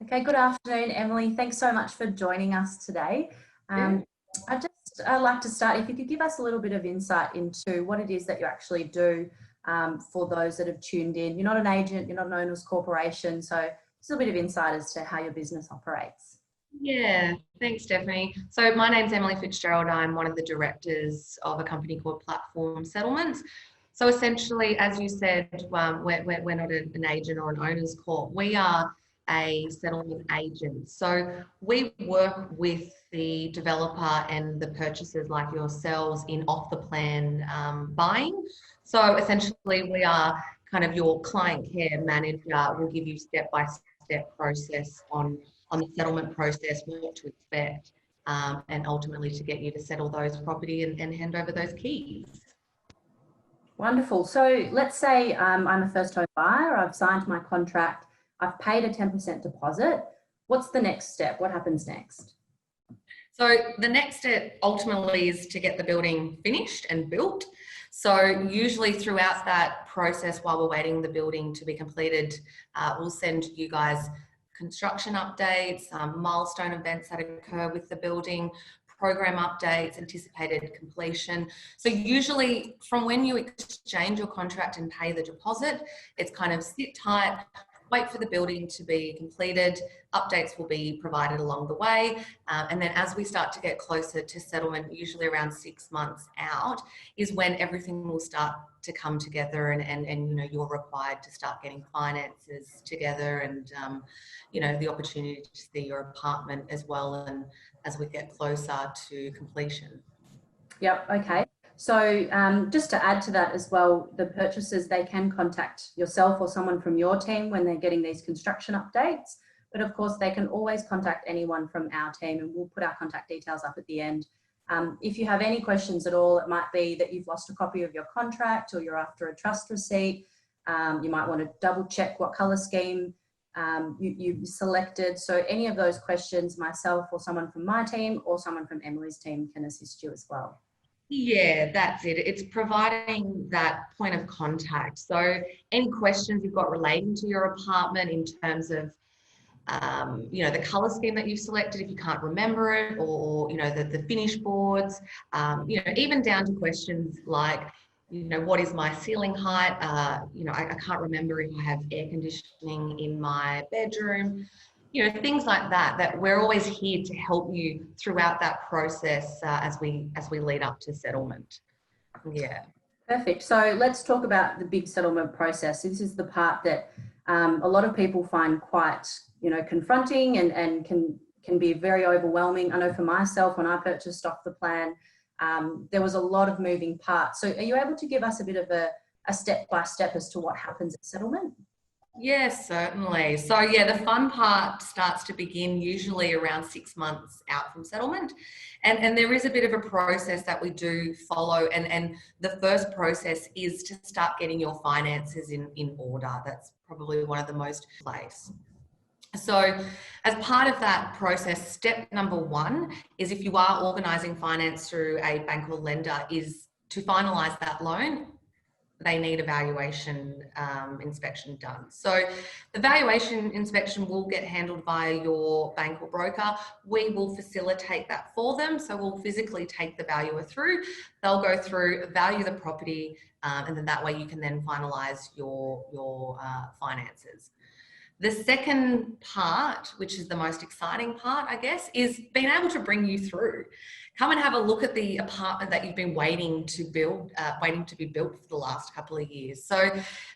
Okay, good afternoon, Emily. Thanks so much for joining us today. Yeah. I'd like to start, if you could give us a little bit of insight into what it is that you actually do for those that have tuned in. You're not an agent, you're not an owner's corporation, so just a bit of insight as to how your business operates. Yeah, thanks, Stephanie. So my name's Emily Fitzgerald. I'm one of the directors of a company called Platform Settlements. So essentially, as you said, we're not an agent or an owner's corp. We are a settlement agent. So we work with the developer and the purchasers like yourselves in off-the-plan buying. So essentially, we are kind of your client care manager. We'll give you step-by-step process on the settlement process, what to expect, and ultimately to get you to settle those property and hand over those keys. Wonderful. So let's say I'm a first home buyer, I've signed my contract, I've paid a 10% deposit. What's the next step? What happens next? So the next step ultimately is to get the building finished and built. So usually throughout that process, while we're waiting the building to be completed, we'll send you guys construction updates, milestone events that occur with the building, program updates, anticipated completion. So usually from when you exchange your contract and pay the deposit, it's kind of sit tight, wait for the building to be completed, updates will be provided along the way. And then as we start to get closer to settlement, usually around 6 months out, is when everything will start to come together and you know, you're required to start getting finances together and, you know, the opportunity to see your apartment as well. And as we get closer to completion. Yep, okay. So just to add to that as well, the purchasers, they can contact yourself or someone from your team when they're getting these construction updates. But of course, they can always contact anyone from our team, and we'll put our contact details up at the end. If you have any questions at all, it might be that you've lost a copy of your contract or you're after a trust receipt. You might want to double check what colour scheme you selected. So any of those questions, myself or someone from my team or someone from Emily's team can assist you as well. Yeah, that's it. It's providing that point of contact. So any questions you've got relating to your apartment in terms of, you know, the color scheme that you've selected, if you can't remember it, or, you know, the finish boards, you know, even down to questions like, you know, what is my ceiling height? You know, I can't remember if I have air conditioning in my bedroom. You know, things like that, that we're always here to help you throughout that process as we lead up to settlement. Yeah. Perfect. So let's talk about the big settlement process. This is the part that a lot of people find quite, you know, confronting and can be very overwhelming. I know for myself, when I purchased off the plan, there was a lot of moving parts. So are you able to give us a bit of a step-by-step as to what happens at settlement? Yes, certainly. So yeah, the fun part starts to begin usually around 6 months out from settlement. And there is a bit of a process that we do follow. And the first process is to start getting your finances in order. That's probably one of the most place. So as part of that process, step number one is, if you are organising finance through a bank or lender, is to finalise that loan. They need a valuation inspection done. So the valuation inspection will get handled by your bank or broker. We will facilitate that for them. So we'll physically take the valuer through. They'll go through, value the property, and then that way you can then finalise your finances. The second part, which is the most exciting part, I guess, is being able to bring you through. Come and have a look at the apartment that you've been waiting to build, waiting to be built for the last couple of years. So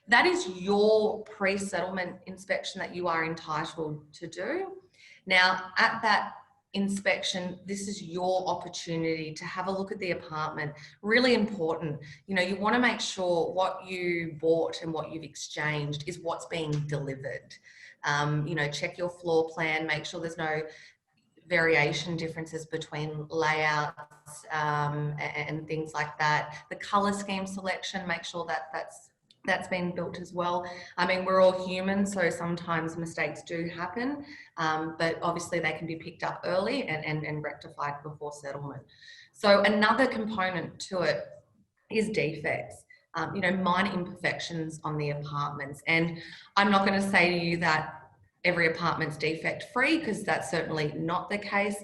that is your pre-settlement inspection that you are entitled to do. Now, at that inspection, this is your opportunity to have a look at the apartment. Really important. You know, you want to make sure what you bought and what you've exchanged is what's being delivered. You know, check your floor plan, make sure there's no variation differences between layouts and things like that. The color scheme selection, make sure that that's been built as well. I mean, we're all human, so sometimes mistakes do happen, but obviously they can be picked up early and rectified before settlement. So another component to it is defects. You know, minor imperfections on the apartments. And I'm not going to say to you that every apartment's defect free, because that's certainly not the case.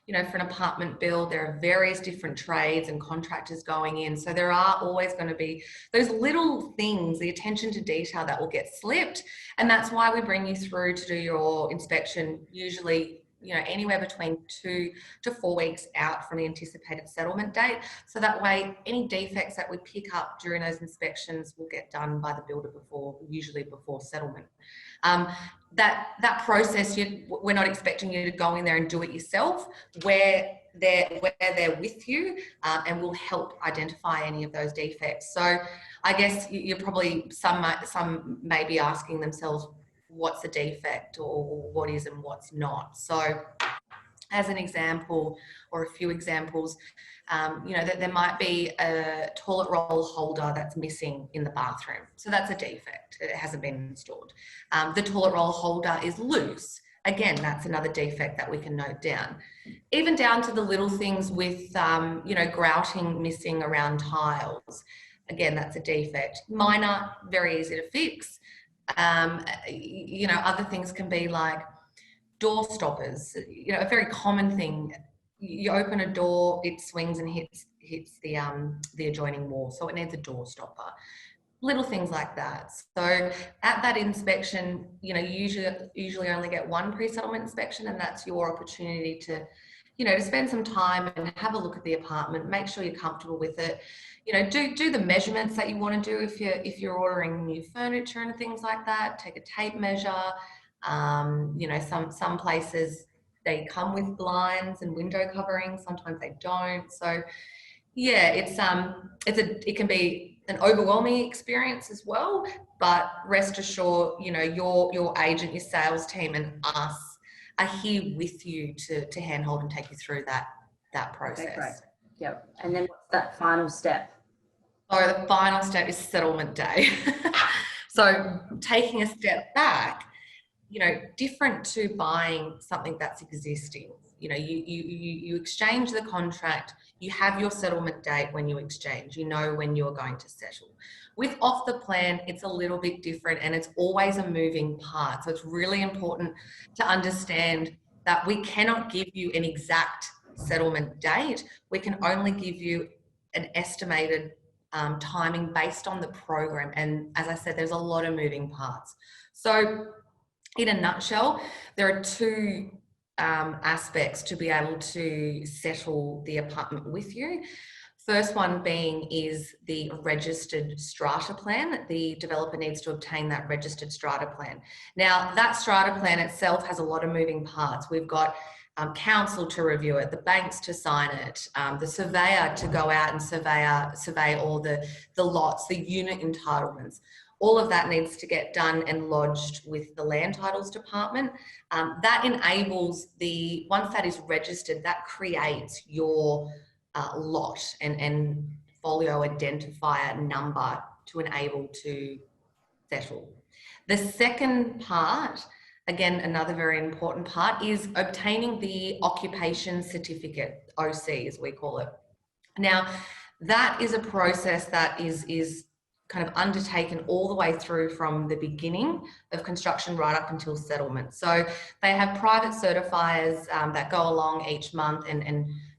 You know, for an apartment build, there are various different trades and contractors going in. So there are always going to be those little things, the attention to detail that will get slipped. And that's why we bring you through to do your inspection, usually, you know, anywhere between 2 to 4 weeks out from the anticipated settlement date. So that way, any defects that we pick up during those inspections will get done by the builder usually before settlement. That process, we're not expecting you to go in there and do it yourself. We're there with you, and we'll help identify any of those defects. So I guess you're probably, some may be asking themselves, what's a defect, or what is and what's not. So as an example, or a few examples, you know, that there might be a toilet roll holder that's missing in the bathroom. So that's a defect. It hasn't been installed. The toilet roll holder is loose. Again, that's another defect that we can note down. Even down to the little things with, you know, grouting missing around tiles. Again, that's a defect. Minor, very easy to fix. You know, other things can be like door stoppers. You know, a very common thing. You open a door, it swings and hits the adjoining wall, so it needs a door stopper. Little things like that. So at that inspection, you know, usually only get one pre-settlement inspection, and that's your opportunity to, you know, to spend some time and have a look at the apartment, make sure you're comfortable with it. You know, do the measurements that you want to do if you're ordering new furniture and things like that. Take a tape measure. You know, some places they come with blinds and window coverings. Sometimes they don't. So yeah, it can be an overwhelming experience as well. But rest assured, you know, your agent, your sales team, and us are here with you to handhold and take you through that process. Okay, great. Yep. And then what's that final step? So the final step is settlement day. So taking a step back, you know, different to buying something that's existing. You know, you exchange the contract, you have your settlement date when you exchange, you know when you're going to settle. With off the plan, it's a little bit different, and it's always a moving part. So it's really important to understand that we cannot give you an exact settlement date. We can only give you an estimated timing based on the program. And as I said, there's a lot of moving parts. So in a nutshell, there are two aspects to be able to settle the apartment with you. First one being is the registered strata plan. The developer needs to obtain that registered strata plan. Now, that strata plan itself has a lot of moving parts. We've got council to review it, the banks to sign it, the surveyor to go out and survey all the lots, the unit entitlements. All of that needs to get done and lodged with the Land Titles Department. That enables once that is registered, that creates your lot and folio identifier number to enable to settle. The second part, again, another very important part, is obtaining the occupation certificate, OC as we call it. Now, that is a process that is kind of undertaken all the way through from the beginning of construction right up until settlement. So they have private certifiers that go along each month and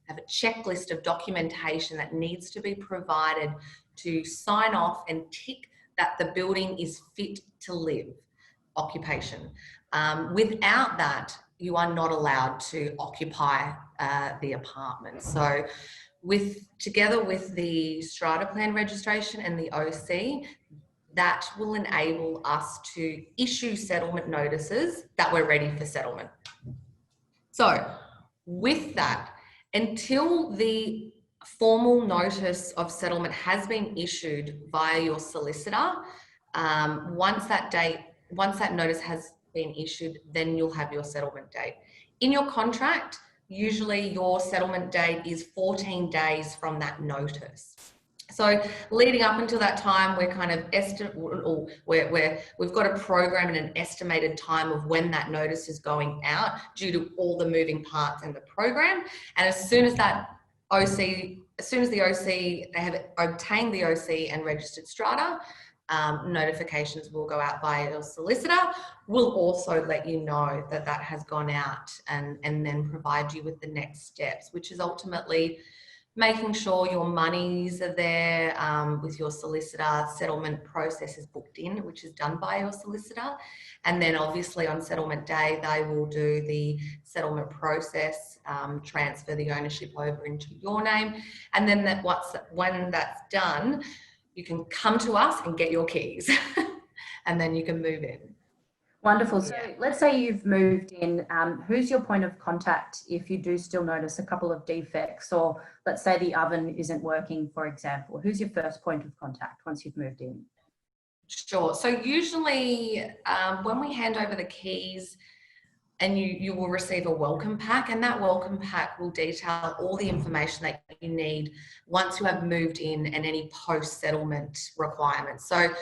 have a checklist of documentation that needs to be provided to sign off and tick that the building is fit to live, occupation. Without that, you are not allowed to occupy the apartment. So together with the strata plan registration and the OC, that will enable us to issue settlement notices that we're ready for settlement. So with that, until the formal notice of settlement has been issued via your solicitor, once that notice has been issued, then you'll have your settlement date. In your contract, usually your settlement date is 14 days from that notice. So leading up until that time, we're kind of we've got a program and an estimated time of when that notice is going out due to all the moving parts in the program. And as soon as the OC, they have obtained the OC and registered strata, notifications will go out by your solicitor. We'll also let you know that that has gone out, and then provide you with the next steps, which is ultimately making sure your monies are there with your solicitor. Settlement process is booked in, which is done by your solicitor. And then obviously on settlement day, they will do the settlement process, transfer the ownership over into your name. And then when that's done, you can come to us and get your keys and then you can move in. Wonderful. So let's say you've moved in. Who's your point of contact if you do still notice a couple of defects, or let's say the oven isn't working, for example? Who's your first point of contact once you've moved in? Sure. So usually when we hand over the keys, and you will receive a welcome pack, and that welcome pack will detail all the information that you need once you have moved in and any post-settlement requirements. So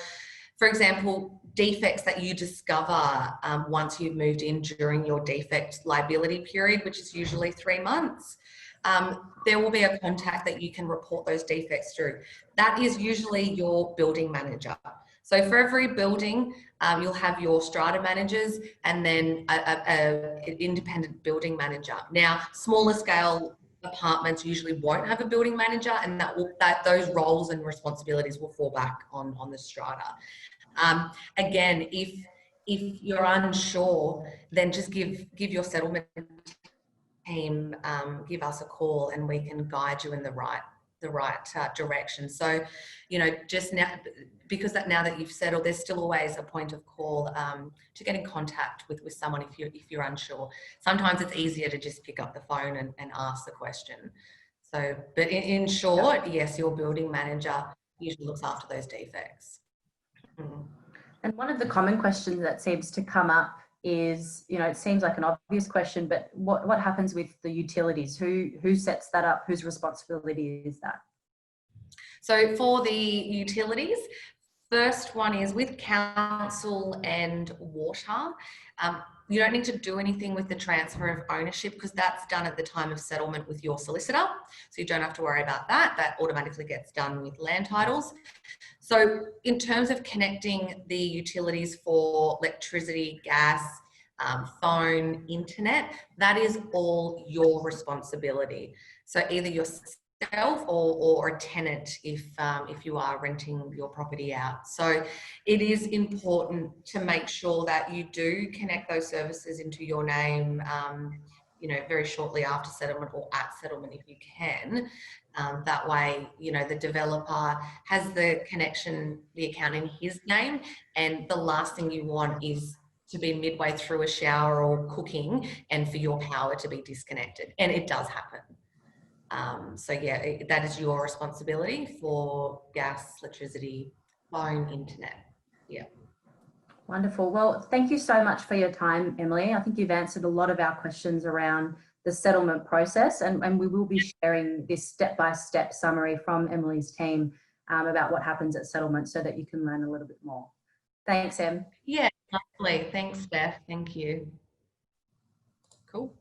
for example, defects that you discover once you've moved in during your defect liability period, which is usually 3 months, there will be a contact that you can report those defects through. That is usually your building manager. So for every building, you'll have your strata managers and then an independent building manager. Now, smaller scale apartments usually won't have a building manager, and those roles and responsibilities will fall back on the strata. Again, if you're unsure, then just give your settlement team, give us a call, and we can guide you in the right direction. So, just now, because now that you've settled, there's still always a point of call to get in contact with someone if you're unsure. Sometimes it's easier to just pick up the phone and ask the question. So, but in short, yes, your building manager usually looks after those defects. And one of the common questions that seems to come up is, it seems like an obvious question, but what happens with the utilities? Who sets that up? Whose responsibility is that? So for the utilities, first one is with council and water. You don't need to do anything with the transfer of ownership because that's done at the time of settlement with your solicitor. So you don't have to worry about that. That automatically gets done with land titles. So in terms of connecting the utilities for electricity, gas, phone, internet, that is all your responsibility. So either yourself or a tenant if you are renting your property out. So it is important to make sure that you do connect those services into your name, very shortly after settlement or at settlement if you can. That way, the developer has the connection, the account in his name, and the last thing you want is to be midway through a shower or cooking and for your power to be disconnected. And it does happen. So yeah, that is your responsibility for gas, electricity, phone, internet. Yeah. Wonderful. Well, thank you so much for your time, Emily. I think you've answered a lot of our questions around the settlement process, and we will be sharing this step-by-step summary from Emily's team about what happens at settlement so that you can learn a little bit more. Thanks, Em. Yeah, lovely. Thanks, Steph. Thank you. Cool.